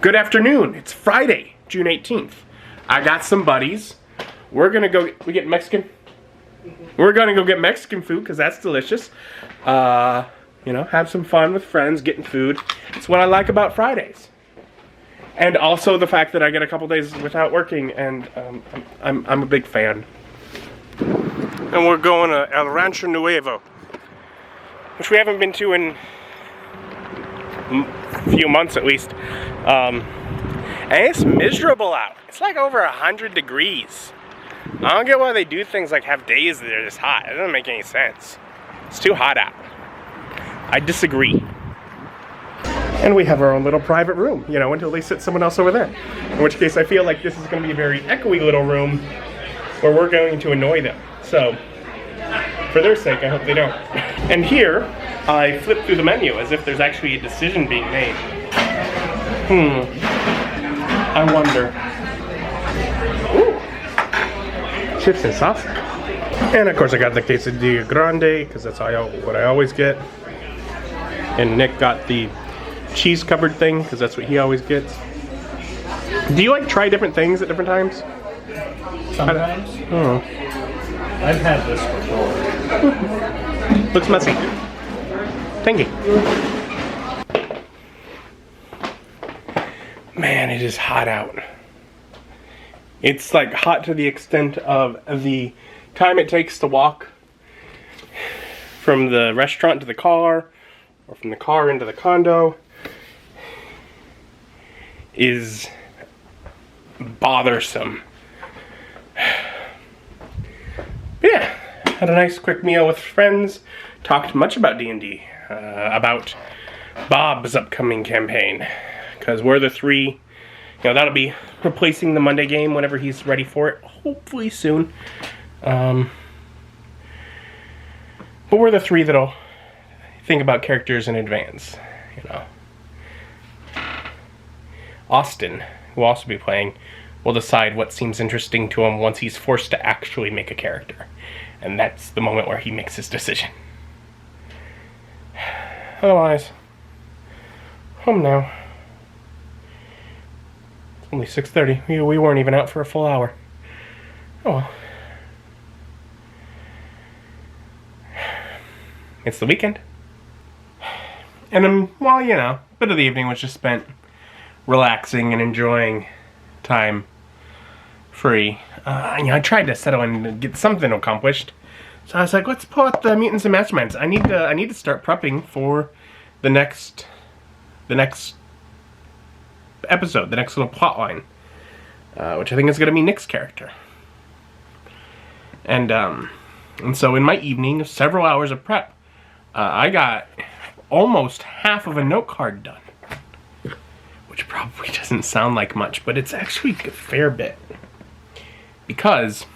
Good afternoon. It's Friday, June 18th. I got some buddies. We're gonna go. We get Mexican. We're gonna go get Mexican food because that's delicious. You know, have some fun with friends, getting food. It's what I like about Fridays. And also the fact that I get a couple days without working, and I'm a big fan. And we're going to El Rancho Nuevo, which we haven't been to in a few months at least. And it's miserable out. It's like over 100 degrees. I don't get why they do things like have days that are this hot. It doesn't make any sense. It's too hot out. I disagree. And we have our own little private room, you know, until they sit someone else over there. In which case I feel like this is going to be a very echoey little room where we're going to annoy them. So, for their sake, I hope they don't. And here, I flip through the menu as if there's actually a decision being made. I wonder. Ooh. Chips and salsa. And of course I got the quesadilla grande, because that's what I always get. And Nick got the cheese covered thing, because that's what he always gets. Do you like try different things at different times? Sometimes. Oh. I've had this before. Looks messy. Tangy. Man, it is hot out. It's like hot to the extent of the time it takes to walk from the restaurant to the car, or from the car into the condo, is bothersome. Yeah, had a nice quick meal with friends, talked much about D&D, about Bob's upcoming campaign, because we're the three, you know, that'll be replacing the Monday game whenever he's ready for it, hopefully soon. But we're the three that'll think about characters in advance, you know. Austin, who will also be playing, will decide what seems interesting to him once he's forced to actually make a character. And that's the moment where he makes his decision. Otherwise, home now. It's only 6:30. We weren't even out for a full hour. Oh well. It's the weekend. And well, you know, a bit of the evening was just spent relaxing and enjoying time free. You know, I tried to settle in and get something accomplished. So I was like, let's pull out the Mutants and Masterminds. I need to start prepping for the next episode, the next little plot line, which I think is going to be Nick's character. And so in my evening of several hours of prep, I got almost half of a note card done, which probably doesn't sound like much, but it's actually a fair bit, because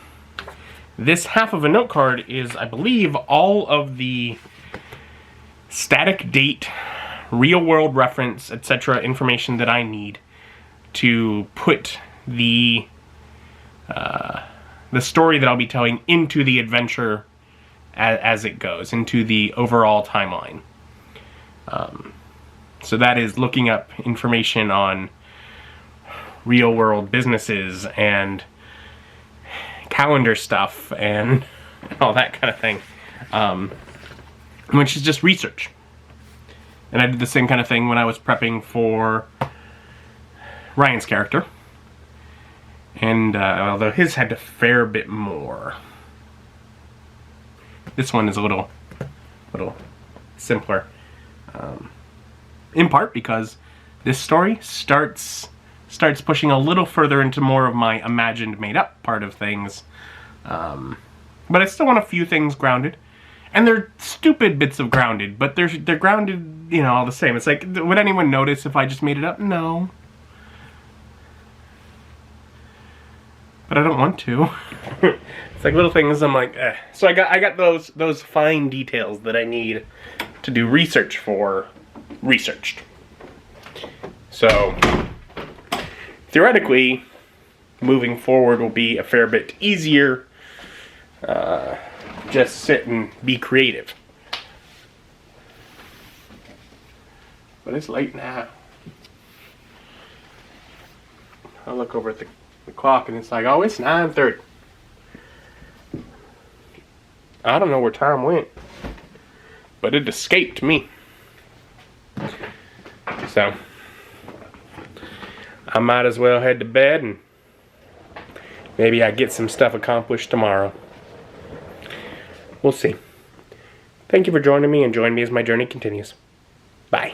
this half of a note card is, I believe, all of the static date, real world reference, etc. information that I need to put the story that I'll be telling into the adventure as it goes, into the overall timeline. So that is looking up information on real world businesses and calendar stuff and all that kind of thing, which is just research. And I did the same kind of thing when I was prepping for Ryan's character, and although his had a fair bit more, this one is a little simpler, in part because this story starts pushing a little further into more of my imagined, made-up part of things. But I still want a few things grounded. And they're stupid bits of grounded, but they're grounded, you know, all the same. It's like, would anyone notice if I just made it up? No. But I don't want to. It's like little things I'm like, eh. So I got those fine details that I need to do research for researched. So theoretically, moving forward will be a fair bit easier. Just sit and be creative. But it's late now. I look over at the clock and it's like, oh, it's 9:30. I don't know where time went, but it escaped me. So I might as well head to bed and maybe I get some stuff accomplished tomorrow. We'll see. Thank you for joining me, and join me as my journey continues. Bye.